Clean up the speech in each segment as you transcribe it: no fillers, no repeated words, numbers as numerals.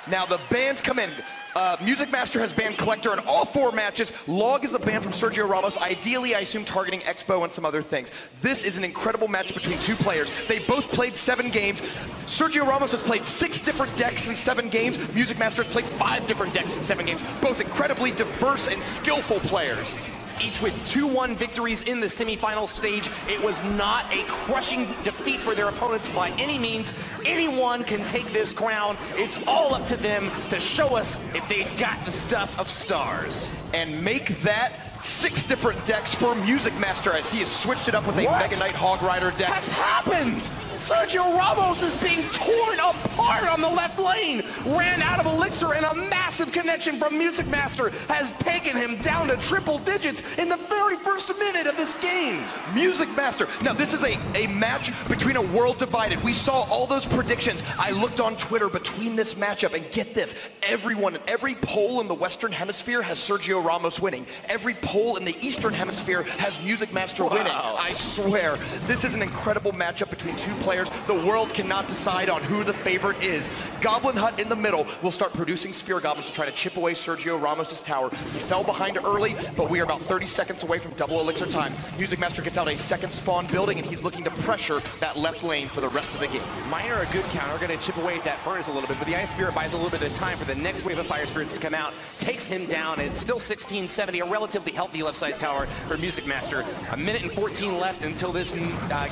Now the bans come in. MusicMaster has banned Collector in all 4 matches. Log is a ban from Sergio Ramos, ideally I assume targeting Expo and some other things. This is an incredible match between 2 players. They both played 7 games. Sergio Ramos has played 6 different decks in 7 games. MusicMaster has played 5 different decks in 7 games. Both incredibly diverse and skillful players. Each with 2-1 victories in the semifinal stage. It was not a crushing defeat for their opponents by any means. Anyone can take this crown. It's all up to them to show us if they've got the stuff of stars. And make that 6 different decks for MusicMaster as he has switched it up with a Mega Knight Hog Rider deck. Has happened? Sergio Ramos is being torn apart on the left lane. Ran out of Elixir, and a massive connection from MusicMaster has taken him down to triple digits in the very first minute of this game. MusicMaster. Now this is a match between a world divided. We saw all those predictions. I looked on Twitter between this matchup, and get this, everyone, every poll in the Western Hemisphere has Sergio Ramos winning. Every poll in the Eastern Hemisphere has MusicMaster winning. I swear, this is an incredible matchup between 2 players. The world cannot decide on who the favorite is. Goblin Hut in the middle will start producing Spear Goblins to try to chip away Sergio Ramos' tower. He fell behind early, but we are about 30 seconds away from double Elixir time. MusicMaster gets out a second spawn building, and he's looking to pressure that left lane for the rest of the game. Miner a good counter, going to chip away at that furnace a little bit, but the Ice Spirit buys a little bit of time for the next wave of Fire Spirits to come out, takes him down. It's still 1670, a relatively healthy left side tower for MusicMaster. 1:14 left until this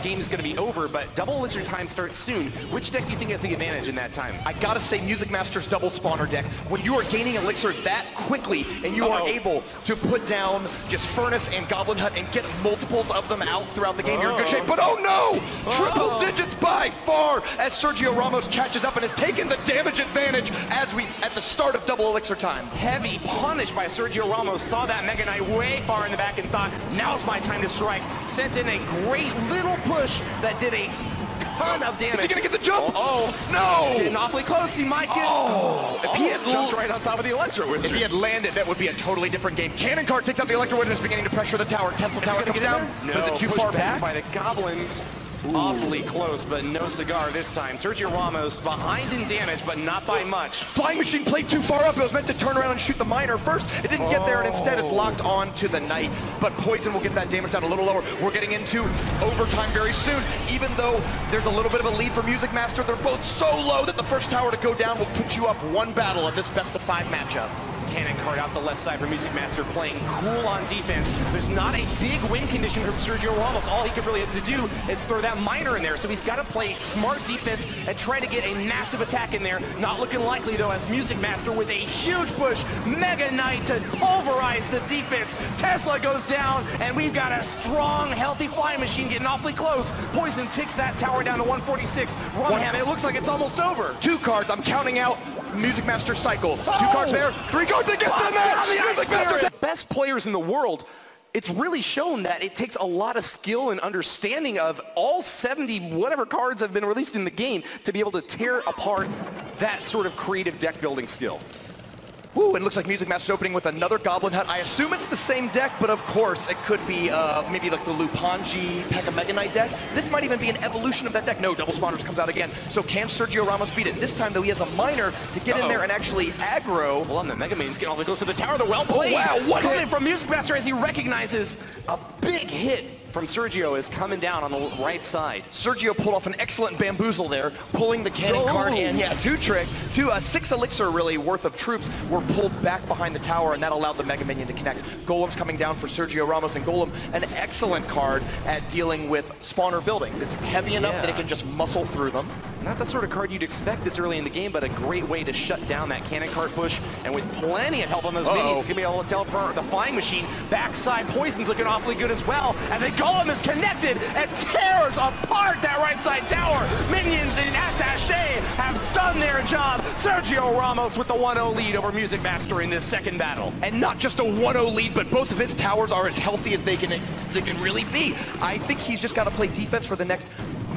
game is going to be over, but double Elixir time starts soon. Which deck do you think has the advantage in that time? I gotta say MusicMaster's double spawner deck. When you are gaining Elixir that quickly and you are able to put down just Furnace and Goblin Hut and get multiples of them out throughout the game, you're in good shape. But oh no! Triple digits by far as Sergio Ramos catches up and has taken the damage advantage as we at the start of double Elixir time. Heavy punish by Sergio Ramos. Saw that Mega Knight way far in the back and thought, now's my time to strike. Sent in a great little push that did a ton of damage. Is he gonna get the jump? No! Getting awfully close, he might get... If he had jumped right on top of the Electro Wizard. If he had landed, that would be a totally different game. Cannon Card takes out the Electro Wizard, is beginning to pressure the tower. Tesla Tower comes down. No, but is it too far back? By the Goblins. Awfully close, but no cigar this time. Sergio Ramos behind in damage, but not by much. Flying Machine played too far up. It was meant to turn around and shoot the Miner first. It didn't get there, and instead it's locked on to the Knight. But Poison will get that damage down a little lower. We're getting into overtime very soon. Even though there's a little bit of a lead for MusicMaster, they're both so low that the first tower to go down will put you up 1 battle of this best-of-5 matchup. Cannon Card out the left side for MusicMaster, playing cool on defense. There's not a big win condition from Sergio Ramos. All he could really have to do is throw that Miner in there. So he's got to play smart defense and try to get a massive attack in there. Not looking likely though, as MusicMaster with a huge push. Mega Knight to pulverize the defense. Tesla goes down, and we've got a strong, healthy Flying Machine getting awfully close. Poison ticks that tower down to 146. Rumham, it looks like it's almost over. 2 cards, I'm counting out MusicMaster cycle. 2 cards there, 3 cards that gets in there! The best players in the world, it's really shown that it takes a lot of skill and understanding of all 70 whatever cards have been released in the game to be able to tear apart that sort of creative deck building skill. Woo, it looks like MusicMaster's opening with another Goblin Hut. I assume it's the same deck, but of course it could be maybe like the Lupanji Pekka Mega Knight deck. This might even be an evolution of that deck. No, Double Spawners comes out again. So can Sergio Ramos beat it? This time though, he has a Miner to get in there and actually aggro. Well, and the Mega Man's getting all the way close to the tower. The well played. Wow, what coming from MusicMaster as he recognizes a big hit from Sergio is coming down on the right side. Sergio pulled off an excellent bamboozle there, pulling the Cannon Card in. Yeah, 6 Elixir really worth of troops were pulled back behind the tower, and that allowed the Mega Minion to connect. Golem's coming down for Sergio Ramos, and Golem, an excellent card at dealing with spawner buildings. It's heavy enough that it can just muscle through them. Not the sort of card you'd expect this early in the game, but a great way to shut down that Cannon Card push, and with plenty of help on those minis, he's gonna be able to teleport the Flying Machine. Backside Poison's looking awfully good as well, as a Golem is connected and tears apart that right side tower. Minions and Attaché have done their job. Sergio Ramos with the 1-0 lead over MusicMaster in this second battle. And not just a 1-0 lead, but both of his towers are as healthy as they can really be. I think he's just got to play defense for the next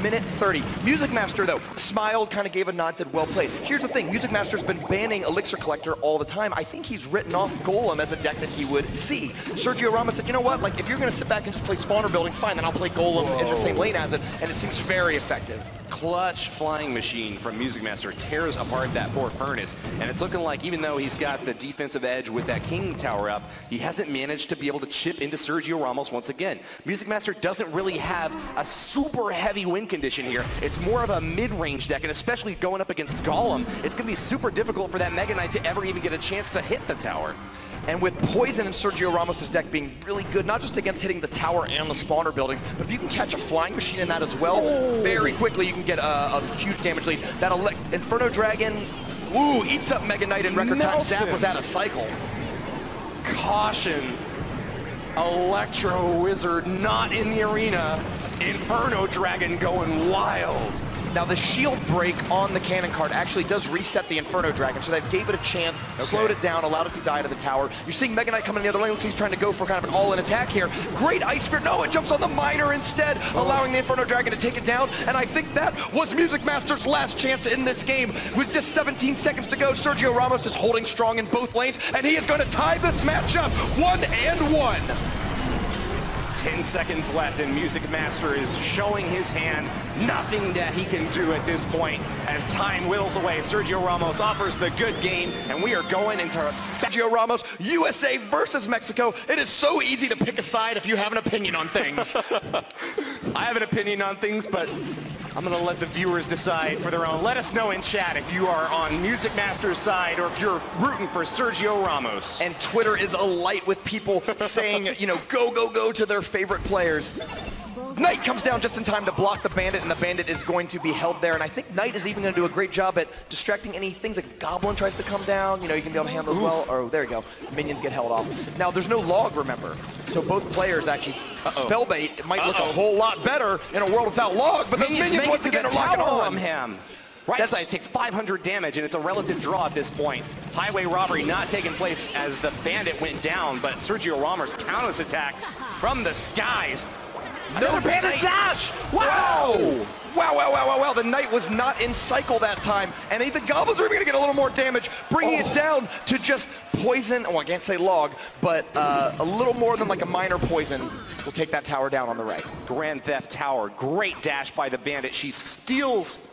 minute 30. MusicMaster, though, smiled, kind of gave a nod, said, well played. Here's the thing, MusicMaster's been banning Elixir Collector all the time. I think he's written off Golem as a deck that he would see. Sergio Ramos said, you know what, like, if you're going to sit back and just play spawner buildings, fine, then I'll play Golem in the same lane as it, and it seems very effective. Clutch flying machine from MusicMaster tears apart that poor Furnace, and it's looking like even though he's got the defensive edge with that King Tower up, he hasn't managed to be able to chip into Sergio Ramos once again. MusicMaster doesn't really have a super heavy win condition here. It's more of a mid-range deck, and especially going up against Golem, it's going to be super difficult for that Mega Knight to ever even get a chance to hit the tower. And with Poison and Sergio Ramos' deck being really good, not just against hitting the tower and the spawner buildings, but if you can catch a flying machine in that as well, very quickly you can get a huge damage lead. That Inferno Dragon, eats up Mega Knight in record time. Zap was out of cycle. Caution. Electro Wizard not in the arena. Inferno Dragon going wild. Now the shield break on the cannon card actually does reset the Inferno Dragon, so that gave it a chance, slowed it down, allowed it to die to the tower. You're seeing Mega Knight coming in the other lane, looks like he's trying to go for kind of an all-in attack here. Great Ice Spear, no, it jumps on the Miner instead, allowing the Inferno Dragon to take it down, and I think that was MusicMaster's last chance in this game. With just 17 seconds to go, Sergio Ramos is holding strong in both lanes, and he is going to tie this matchup 1-1. 10 seconds left, and MusicMaster is showing his hand. Nothing that he can do at this point. As time whittles away, Sergio Ramos offers the good game, and we are going into Sergio Ramos, USA versus Mexico. It is so easy to pick a side if you have an opinion on things. I have an opinion on things, but I'm going to let the viewers decide for their own. Let us know in chat if you are on MusicMaster's side or if you're rooting for Sergio Ramos. And Twitter is alight with people saying, you know, go, go, go to their favorite players. Knight comes down just in time to block the Bandit, and the Bandit is going to be held there. And I think Knight is even going to do a great job at distracting any things like Goblin tries to come down. You know, you can be able to handle as well. Oh, there you go. Minions get held off. Now, there's no log, remember. So both players actually, Spellbait might look a whole lot better in a world without log, but the Minions once again are locking on. Him. Right side takes 500 damage, and it's a relative draw at this point. Highway robbery not taking place as the Bandit went down, but Sergio Ramos counters attacks from the skies. Another Bandit dash! Wow! Wow. The Knight was not in cycle that time, and the Goblins are even gonna get a little more damage, bringing it down to just poison. Well, I can't say log, but a little more than like a minor poison will take that tower down on the right. Grand Theft Tower, great dash by the Bandit. She steals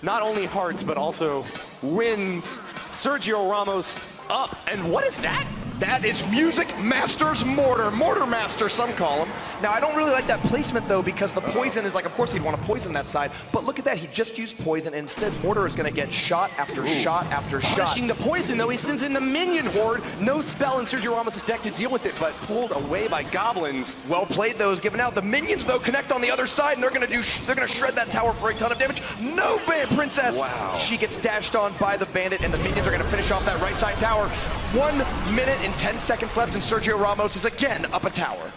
not only hearts, but also wins Sergio Ramos up. And what is that? That is MusicMaster's Mortar. Mortar Master, some call him. Now, I don't really like that placement, though, because the poison is like, of course he'd want to poison that side, but look at that. He just used poison. Instead, Mortar is going to get shot after shot after shot. Punishing the poison, though, he sends in the Minion Horde. No spell in Sergio Ramos' deck to deal with it, but pulled away by Goblins. Well played, though, is given out. The Minions, though, connect on the other side, and they're going to shred that tower for a ton of damage. No, Princess. Wow. She gets dashed on by the Bandit, and the Minions are going to finish off that right side tower. 1 minute and 10 seconds left, and Sergio Ramos is again up a tower.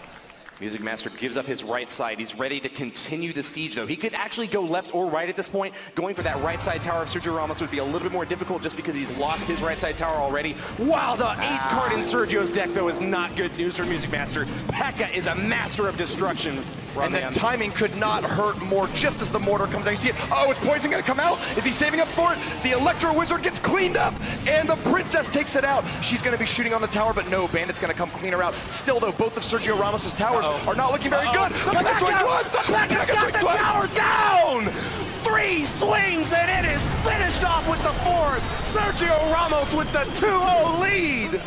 MusicMaster gives up his right side. He's ready to continue the siege, though. He could actually go left or right at this point. Going for that right side tower of Sergio Ramos would be a little bit more difficult just because he's lost his right side tower already. Wow, the 8th card in Sergio's deck, though, is not good news for MusicMaster. P.E.K.K.A. is a master of destruction. And the timing could not hurt more just as the mortar comes down. You see it. Oh, is Poison going to come out? Is he saving up for it? The Electro Wizard gets cleaned up, and the Princess takes it out. She's going to be shooting on the tower, but no, Bandit's going to come clean her out. Still, though, both of Sergio Ramos' towers are not looking very good. The P.E.K.K.A.'s got the tower down! 3 swings, and it is finished off with the 4th. Sergio Ramos with the 2-0 lead.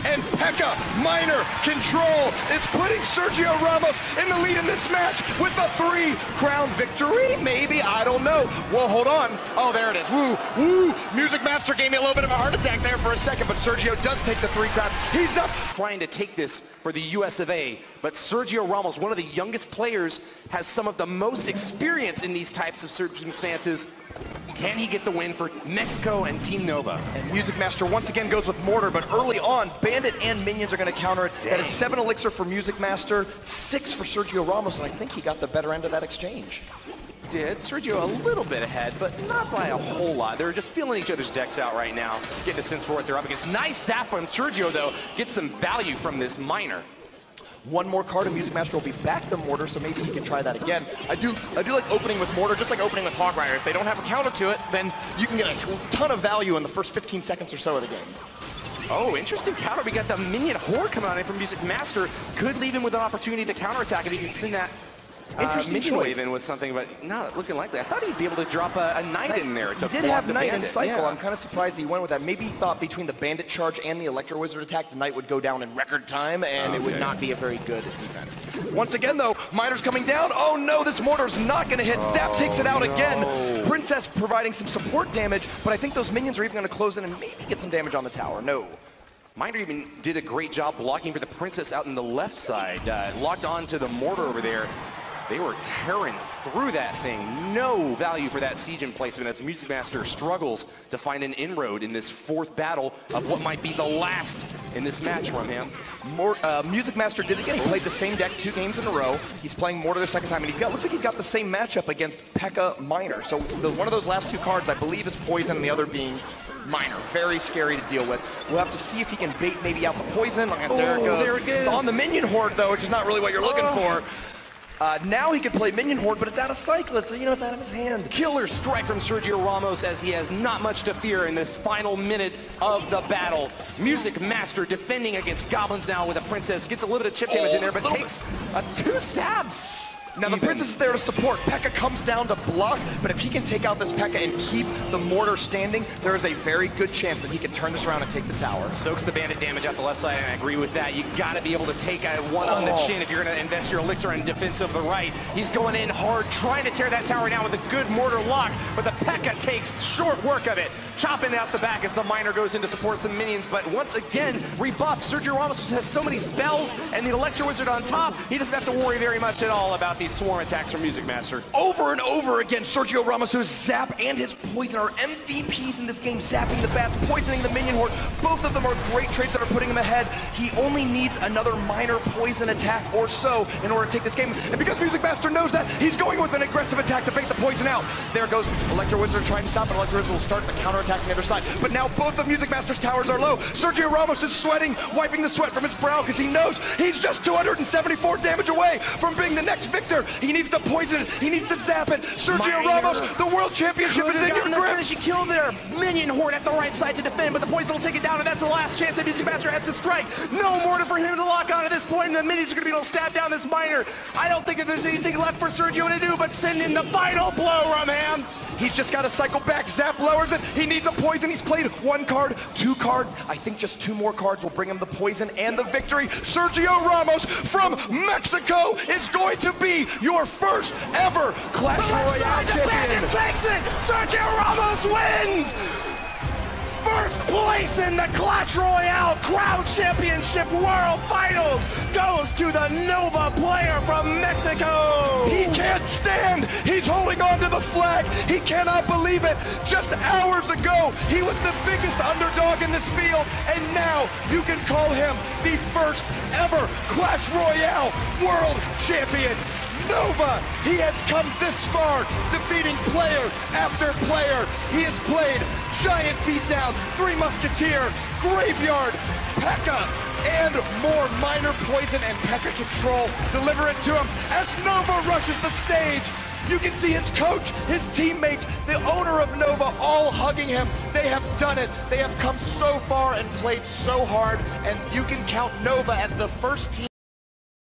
And P.E.K.K.A. minor control is putting Sergio Ramos in the lead in this match with a 3-crown victory. Maybe, I don't know. Well, hold on. Oh, there it is. Woo. MusicMaster gave me a little bit of a heart attack there for a second, but Sergio does take the 3 crown. He's up. Trying to take this for the US of A, but Sergio Ramos, one of the youngest players, has some of the most experience in these types of circumstances. Can he get the win for Mexico and Team Nova? And MusicMaster once again goes with Mortar, but early on, Bandit and Minions are going to counter it. That is 7 elixir for MusicMaster, 6 for Sergio Ramos, and I think he got the better end of that exchange. Did. Sergio a little bit ahead, but not by a whole lot. They're just feeling each other's decks out right now, getting a sense for what they're up against. Nice zap from Sergio, though. Gets some value from this miner. one more card and MusicMaster will be back to Mortar, so maybe he can try that again. I do like opening with Mortar, just like opening with Hog Rider. If they don't have a counter to it, then you can get a ton of value in the first 15 seconds or so of the game. Oh, interesting counter. We got the minion horde coming on in from MusicMaster. Could leave him with an opportunity to counterattack if he can send that minion wave in with something, but not looking likely. I thought he'd be able to drop a Knight in there. He did have Knight in cycle. Yeah. I'm kind of surprised he went with that. Maybe he thought between the Bandit charge and the Electro Wizard attack, the Knight would go down in record time, and it would not be a very good defense. Once again, though, Miner's coming down. Oh, no, this Mortar's not going to hit. Zap takes it out again. Princess providing some support damage, but I think those minions are even going to close in and maybe get some damage on the tower. No. Miner even did a great job blocking for the Princess out in the left side. Locked on to the Mortar over there. They were tearing through that thing. No value for that siege emplacement as MusicMaster struggles to find an inroad in this fourth battle of what might be the last in this match, Rumham. MusicMaster did it again. He played the same deck 2 games in a row. He's playing Mortar the second time, and looks like he's got the same matchup against P.E.K.K.A. Miner. So one of those last 2 cards, I believe, is Poison, and the other being Miner. Very scary to deal with. We'll have to see if he can bait maybe out the Poison. There it goes. There it is. It's on the minion horde, though, which is not really what you're looking for. Now he can play minion horde, but it's out of cyclet, so it's out of his hand. Killer strike from Sergio Ramos as he has not much to fear in this final minute of the battle. MusicMaster defending against Goblins now with a Princess. Gets a little bit of chip damage in there, but takes 2 stabs. Now the Princess is there to support. P.E.K.K.A. comes down to block, but if he can take out this P.E.K.K.A. and keep the Mortar standing, there is a very good chance that he can turn this around and take the tower. Soaks the Bandit damage out the left side, and I agree with that. You gotta be able to take a one on the chin if you're gonna invest your elixir in defense of the right. He's going in hard, trying to tear that tower down with a good Mortar lock, but the P.E.K.K.A. takes short work of it. Chopping out the back as the Miner goes in to support some minions, but once again, rebuffed. Sergio Ramos has so many spells, and the Electro Wizard on top, he doesn't have to worry very much at all about these swarm attacks from MusicMaster. Over and over again, Sergio Ramos, whose Zap and his Poison are MVPs in this game, zapping the bats, poisoning the minion horde. Both of them are great traits that are putting him ahead. He only needs another minor Poison attack or so in order to take this game. And because MusicMaster knows that, he's going with an aggressive attack to bait the Poison out. There goes Electro Wizard trying to stop, and Electro Wizard will start the counterattack on the other side. But now both of MusicMaster's towers are low. Sergio Ramos is sweating, wiping the sweat from his brow because he knows he's just 274 damage away from being the next victor. He needs to poison it. He needs to zap it. Sergio Ramos, the world championship is in your grip. Finishing kill there. Minion horde at the right side to defend, but the Poison will take it down, and that's the last chance that MusicMaster has to strike. No Mortar for him to lock on at this point, and the minions are going to be able to stab down this Miner. I don't think that there's anything left for Sergio to do but send in the final blow, Rumham. He's just got to cycle back. Zap lowers it. He needs a Poison. He's played 1 card, 2 cards. I think just 2 more cards will bring him the Poison and the victory. Sergio Ramos from Mexico is going to be your first ever Clash Royale champion. Takes it. Sergio Ramos wins. First place in the Clash Royale Crowd Championship World Finals goes to the Nova player from Mexico. He can't stand. He's holding on to the flag. He cannot believe it. Just hours ago, he was the biggest underdog in this field, and now you can call him the first ever Clash Royale World Champion. Nova, he has come this far, defeating player after player. He has played Giant Beatdown, 3 Musketeer, Graveyard, P.E.K.K.A. and more minor Poison and P.E.K.K.A. control. Deliver it to him as Nova rushes the stage. You can see his coach, his teammates, the owner of Nova all hugging him. They have done it. They have come so far and played so hard, and you can count Nova as the first team